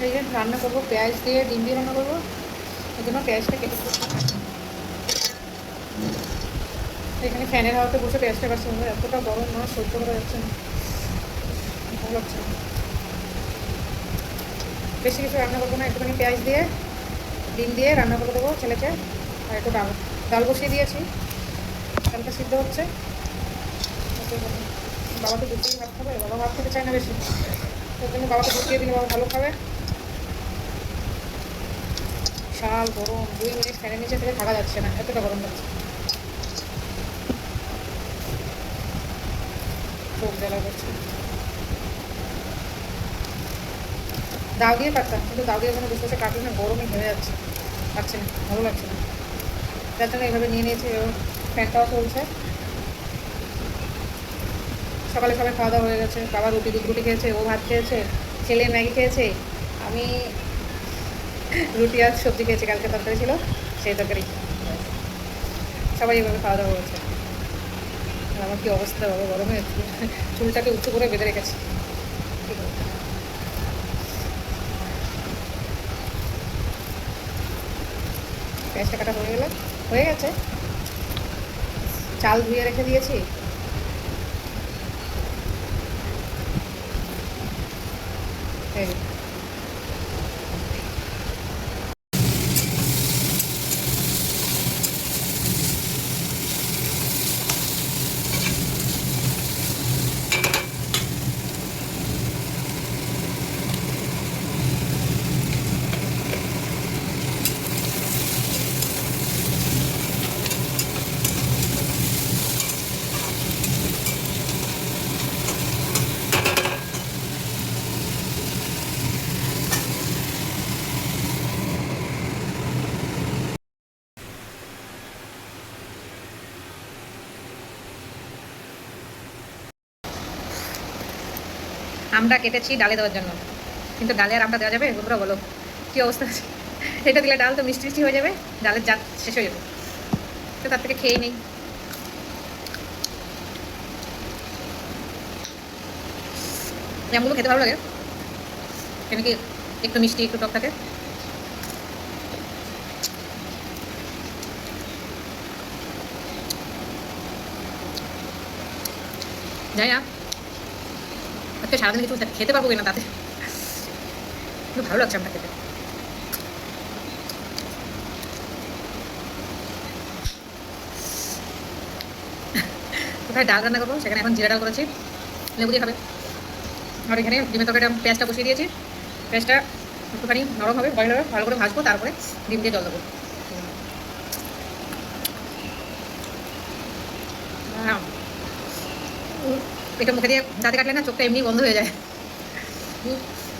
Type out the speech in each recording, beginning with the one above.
এই যে রান্না করবো পেঁয়াজ দিয়ে ডিম দিয়ে রান্না করবো, ওই জন্য পেঁয়াজটা কেটে এখানে ফ্যানের হাওয়াতে বসে পেঁয়াজটা কাটছে। এতটা গরম না, সহ্য করা যাচ্ছে না, ভালো লাগছে না। বেশি কিছু রান্না করবো না, একটুখানি পেঁয়াজ দিয়ে ডিম দিয়ে রান্না করে দেবো ছেলেকে। আর একটু ডাল ডাল বসিয়ে দিয়েছি, ডালটা সিদ্ধ হচ্ছে। বাবা তো দুপুরেই ভাত খাবে, বাবা ভাত খেতে চায় না বেশি, ওর জন্য বাবাকে বসিয়ে দিলে বাবা ভালো খাবে। বিশাল গরম, 2 মিনিট ফ্যানের নিচে থেকে থাকা যাচ্ছে না, এতটা গরম লাগছে। চোখ জ্বালা করছে। দাও দিয়ে কাটতাম, কিন্তু দাও দিয়ে ওখানে বসে বসে কাটলে না গরমই হয়ে যাচ্ছে, পারছে না, ভালো লাগছে না। যার জন্য এইভাবে নিয়ে নিয়েছি, ফ্যানটাও চলছে। সকালে সবাই খাওয়া দাওয়া হয়ে গেছে, বাবা দুধ রুটি খেয়েছে, ও ভাত খেয়েছে, ছেলে ম্যাগি খেয়েছে, আমি রুটি আর সবজি খেয়েছি, কালকে তরকারি ছিল সেই তরকারি। সবাই এভাবে খাওয়া দাওয়া করেছে। আর আমার কী অবস্থা বাবা, গরমে চুলটাকে উঁচু করে বেঁধে রেখেছি। পেঁয়াজটা কাটা হয়ে গেল, হয়ে গেছে। চাল ধুয়ে রেখে দিয়েছি। এই আমটা কেটেছি ডালে দেওয়ার জন্য, কিন্তু ডালে আর আমটা দেওয়া যাবে বন্ধুরা, বলো কী অবস্থা আছে? এটা দিলে ডাল তো মিষ্টি মিষ্টি হয়ে যাবে, ডালের জাত শেষ হয়ে যাবে, তো তার থেকে খেয়েই নেই। আমগুলো খেতে ভালো লাগে, কেন কি একটু মিষ্টি একটু টক থাকে। যাই না আজকে সারাদিন কিছু খেতে পারবো কিনা তাতে, খুব ভালো লাগছে আমটা খেতে। কোথায় ডাল রান্না করবো, সেখানে এখন জিরা ডাল করেছি, লেবু দিয়ে খাবে। আর এখানে ডিমের তরকারিটা পেঁয়াজটা বসিয়ে দিয়েছি, পেঁয়াজটা একটুখানি নরম হবে, বয়েল হবে, ভালো করে ভাজবো, তারপরে ডিম দিয়ে জল দেবো। এটা মুখে দিয়ে দাঁতে কাটলে না চোখটা এমনি বন্ধ হয়ে যায়,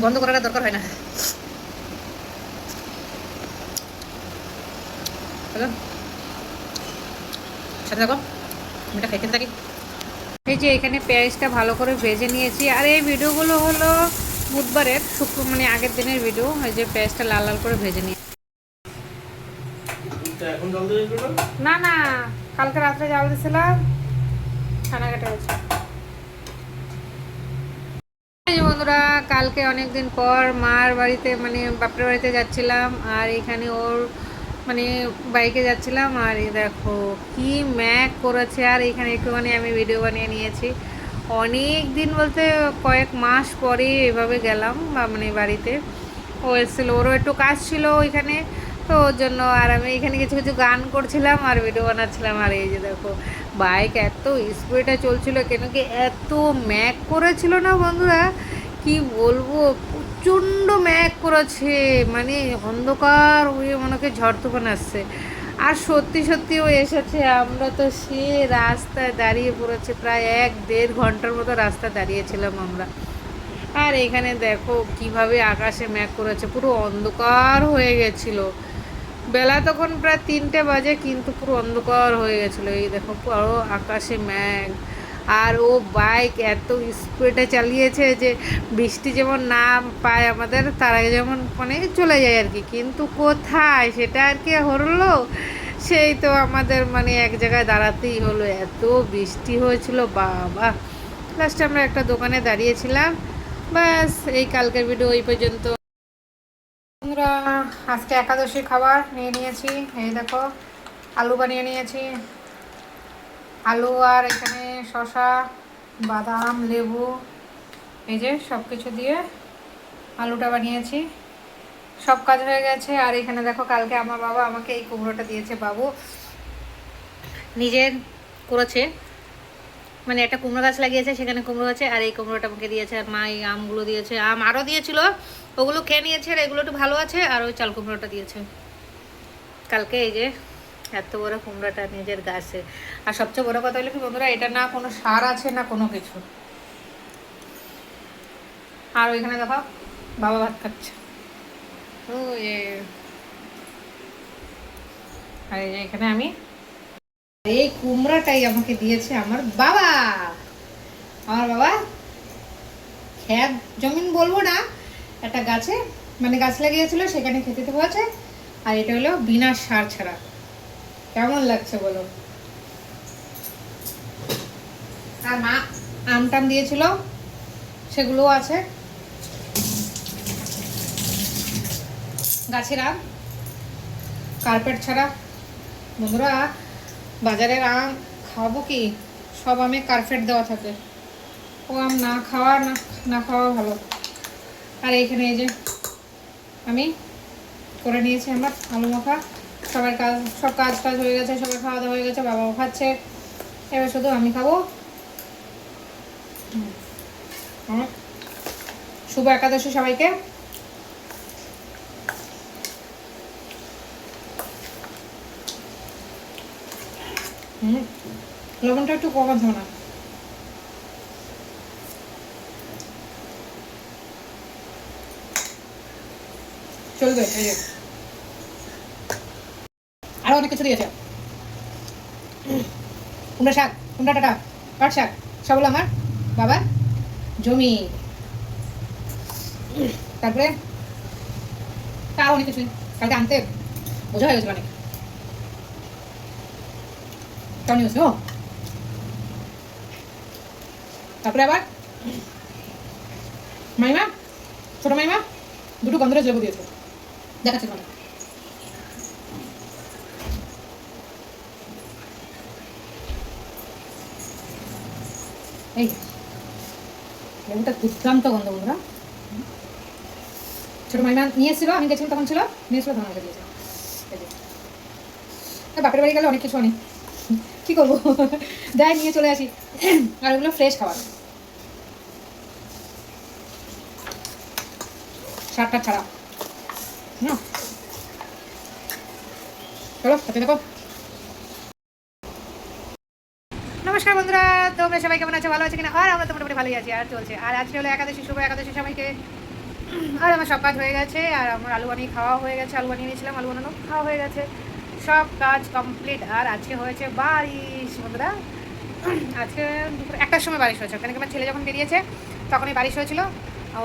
বন্ধ করার দরকার হয় না। হ্যালো, সাথে থাকো, আমি এটা খেতে থাকি। এই যে এখানে পেঁয়াজটা ভালো করে ভেজে নিয়েছি। আর এই ভিডিওগুলো হলো বুধবারের, মানে আগের দিনের ভিডিও। এই যে পেঁয়াজটা লাল লাল করে ভেজে নিয়ে, না না কালকে রাত্রে জাল দিয়েছিলাম, ছানা কাটা হয়েছে। বন্ধুরা, কালকে অনেকদিন পর মার বাড়িতে মানে বাপের বাড়িতে যাচ্ছিলাম, আর এখানে ওর মানে বাইকে যাচ্ছিলাম। আর এই দেখো কি ম্যাক করেছে, আর এখানে একটুখানি আমি ভিডিও বানিয়ে নিয়েছি। অনেক দিন বলতে কয়েক মাস পরে এভাবে গেলাম বা মানে বাড়িতে, ও এসেছিলো, ওরও একটু কাজ ছিল ওইখানে, তো ওর জন্য। আর আমি এখানে কিছু কিছু গান করছিলাম আর ভিডিও বানাচ্ছিলাম। আর এই যে দেখো বাইক এত স্পিডে চলছিল, কেন কি এত ম্যাক করেছিল না বন্ধুরা, কি বলবো, প্রচণ্ড ম্যাক করেছে, মানে অন্ধকার হয়ে মনে হয় ঝড় তুফান আসছে। আর সত্যি সত্যি ও এসেছে, আমরা তো সে রাস্তায় দাঁড়িয়ে পড়েছি, প্রায় 1-1.5 ঘন্টার মতো রাস্তায় দাঁড়িয়েছিলাম আমরা। আর এখানে দেখো কিভাবে আকাশে মেঘ করেছে, পুরো অন্ধকার হয়ে গেছিলো, বেলা তখন প্রায় 3টে বাজে, কিন্তু পুরো অন্ধকার হয়ে গেছিলো। এই দেখো পুরো আকাশে মেঘ। আর ও বাইক এত স্পিডে চালিয়েছে যে বৃষ্টি যেমন না পায় আমাদের, তার আগে যেমন মানে চলে যায় আর কি, কিন্তু কোথায় সেটা আর কি হলো, সেই তো আমাদের মানে এক জায়গায় দাঁড়াতেই হলো, এত বৃষ্টি হয়েছিল বাবা। লাস্টে আমরা একটা দোকানে দাঁড়িয়েছিলাম। ব্যাস, এই কালকের ভিডিও এই পর্যন্ত। বন্ধুরা, আজকে একাদশী খাবার নিয়ে নিয়েছি। এই দেখো, আলু বানিয়ে নিয়েছি। আলু আর এখানে শসা, বাদাম, লেবু, এই যে সব কিছু দিয়ে আলুটা বানিয়েছি। সব কাজ হয়ে গেছে। আর এখানে দেখো, কালকে আমার বাবা আমাকে এই কুমড়োটা দিয়েছে। বাবু নিজের করেছে, মানে একটা কুমড়ো গাছ লাগিয়েছে, সেখানে কুমড়ো আছে। আর এই কুমড়োটা আমাকে দিয়েছে। আর মা এই আমগুলো দিয়েছে। আম আরও দিয়েছিল, ওগুলো খেয়ে নিয়েছে। আর এগুলো একটু ভালো আছে। আর ওই চাল কুমড়োটা দিয়েছে কালকে। এই যে এত বড় কুমড়োটা নিজের গাছে। আর সবচেয়ে বড় কথা হলো কি বন্ধুরা, এটা না কোনো সার আছে না কোনো কিছু। আর ওইখানে দেখো বাবা ভাত খাচ্ছে। ও আর এই যে এখানে আমি, এই কুমড়াটাই আমাকে দিয়েছে আমার বাবা। আমার বাবা খেত জমিন বলবো না, একটা গাছে মানে গাছ লাগিয়েছিল, সেখানে খেতে তো হয়েছে। আর এটা হলো বিনা সার ছাড়া। কেমন লাগছে বলো? আর মা আম টাম দিয়েছিল, সেগুলোও আছে। গাছের আম, কার্পেট ছাড়া। বন্ধুরা, বাজারের আম খাওয়াবো কি? সব আমে কার্পেট দেওয়া থাকে। ও আম না খাওয়া, না খাওয়া ভালো। আর এইখানে এই যে আমি করে নিয়েছি আমার আলু মাখা। সবার কাজ, সব কাজ টাজ হয়ে গেছে, সবার খাওয়া দাওয়া হয়ে গেছে, বাবাও খাচ্ছে। এবার শুধু আমি খাবো। শুভ একাদশী সবাইকে। লবণটা একটু কম আছে না? চলবে। এই যে আরো অনেক কিছু দিয়েছে। কুমড়া শাক, কুমড়া ডাঁটা, পাট শাক, সবগুলো আমার বাবা জমি। তারপরে তাও অনেক কিছুই কালকে আনতে বোঝা হয়ে গেছিল অনেক। কেমন হয়েছে? তারপরে আবার মাইমা, ছোট মাইমা দুটো গন্ধরাজ লেবু দিয়েছে, দেখাচ্ছে তোমাকে। এই লেবুটা দুর্দান্ত গন্ধ বন্ধুরা। ছোট মাইমা নিয়ে এসেছিল, আমি গেছিলাম তখন ছিল, নিয়ে এসেছিল তখন আমাকে দিয়েছে। বাপের বাড়ি গেলে অনেক কিছু অনেক কি করবো দেয়, নিয়ে চলে আসি। আর ওগুলো ফ্রেশ খাবার, সারটা ছাড়া না। চলো সাথে দেখো। নমস্কার বন্ধুরা, তোমরা সবাই কেমন আছো? ভালো আছে কিনা? আর আমরা তো মোটামুটি ভালোই আছি, আর চলছে। আর আজকে হলো একাদশী, শুভ একাদশী সবাইকে। আর আমার সব কাজ হয়ে গেছে। আর আমার আলু বানিয়ে খাওয়া হয়ে গেছে, আলু বানিয়ে নিয়েছিলাম, আলু বানানো খাওয়া হয়ে গেছে, সব কাজ কমপ্লিট। আর আজকে হয়েছে বারিশ বন্ধুরা। আজকে দুপুর 1টার সময় বারিশ হয়েছে। ওখানে আমার ছেলে যখন বেরিয়েছে তখনই বারিশ হয়েছিল।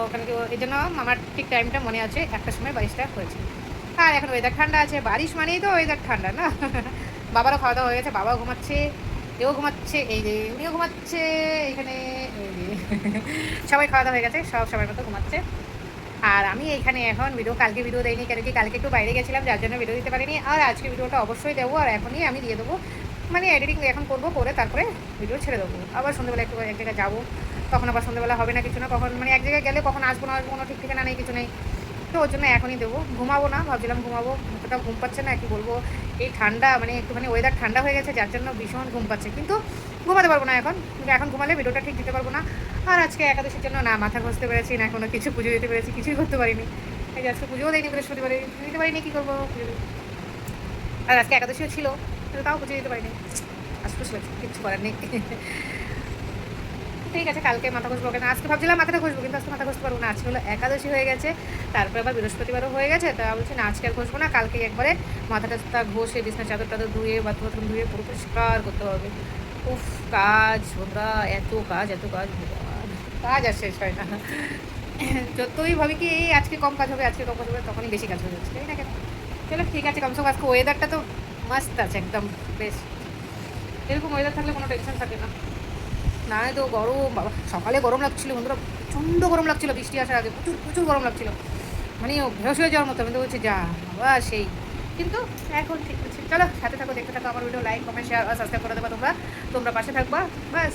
ওখানে এই জন্য আমার ঠিক টাইমটা মনে আছে, 1টার সময় বারিশটা হয়েছে। আর এখন ওয়েদার ঠান্ডা আছে, বারিশ মানেই তো ওয়েদার ঠান্ডা না। বাবারও খাওয়া দাওয়া হয়ে গেছে, বাবাও ঘুমাচ্ছে, এও ঘুমাচ্ছে, এই যে উনিও ঘুমাচ্ছে এখানে, এই যে সবাই খাওয়া দাওয়া হয়ে গেছে, সব সবার মতো ঘুমাচ্ছে। আর আমি এখানে এখন কালকে ভিডিও দেয়নি, কেন কি কালকে একটু বাইরে গেছিলাম, যার জন্য ভিডিও দিতে পারিনি। আর আজকে ভিডিওটা অবশ্যই দেবো, আর এখনই আমি দিয়ে দেবো, মানে এডিটিং এখন করবো, করে তারপরে ভিডিও ছেড়ে দেবো। আবার সন্ধ্যেবেলা একটু এক জায়গায় যাবো, তখন আবার সন্ধ্যেবেলা হবে না কিছু না, কখন মানে এক জায়গায় গেলে কখন আসবো না আসবো, কোনো ঠিক ঠিকানা নেই, কিছু নেই। তো ওর জন্য এখনই দেবো। ঘুমাবো না, ভাবছিলাম ঘুমাবো, অতটা ঘুম পাচ্ছে না, কি বলবো, এই ঠান্ডা মানে একটুখানি ওয়েদার ঠান্ডা হয়ে গেছে, যার জন্য ভীষণ ঘুম পাচ্ছে। কিন্তু ঘুমাতে পারবো না এখন, কিন্তু এখন ঘুমালে ভিডিওটা ঠিক দিতে পারবো না। আর আজকে একাদশীর জন্য না মাথা ঘষতে পেরেছি, না কোনো কিছু পুজো দিতে পেরেছি, কিছুই করতে পারিনি। এই যে আজকে পুজোও দেয়নি, বৃহস্পতিবারে দিতে পারিনি, কী করবো পুজো। আর আজকে একাদশীও ছিল, কিন্তু তাও পুজো দিতে পারিনি। আজকে কিছু করার নেই। ঠিক আছে, কালকে মাথা ঘষবো কেন, আজকে ভাবছিলাম মাথাটা ঘষবো, কিন্তু আজকে মাথা ঘষতে পারবো না। আজকে হলো একাদশী হয়ে গেছে, তারপরে আবার বৃহস্পতিবারও হয়ে গেছে। তা বলছি না, আজকে আর ঘষবো না, কালকে একবারে মাথাটা ঘষে বিছনা চাদর টাদর ধুয়ে বাথরুম ধুয়ে পুরো পরিষ্কার করতে হবে। উফ, কাজ বন্ধুরা, এত কাজ এত কাজ, কাজ আর শেষ হয় না। যতই ভাবি কি এই আজকে কম কাজ হবে, আজকে কম কাজ হবে, তখনই বেশি কাজ হয়ে যাচ্ছে, তাই না কেন? চলো ঠিক আছে, কমসে কম আজকে ওয়েদারটা তো মাস্ত আছে, একদম বেশ। এরকম ওয়েদার থাকলে কোনো টেনশন থাকে না। না তো গরম বাবা, সকালে গরম লাগছিলো বন্ধুরা, প্রচণ্ড গরম লাগছিলো, বৃষ্টি আসার আগে প্রচুর প্রচুর গরম লাগছিলো। মানে ও বেহোশ হয়ে যাওয়ার মতো। আমি তো বলছি যা বাবা সেই, কিন্তু এখন ঠিক আছে। চলো সাথে থাকো, দেখতে থাকো আমার ভিডিও, লাইক কমেন্ট শেয়ার আর সাবস্ক্রাইব করে দেবো তোমরা, তোমরা পাশে থাকবা, বাস।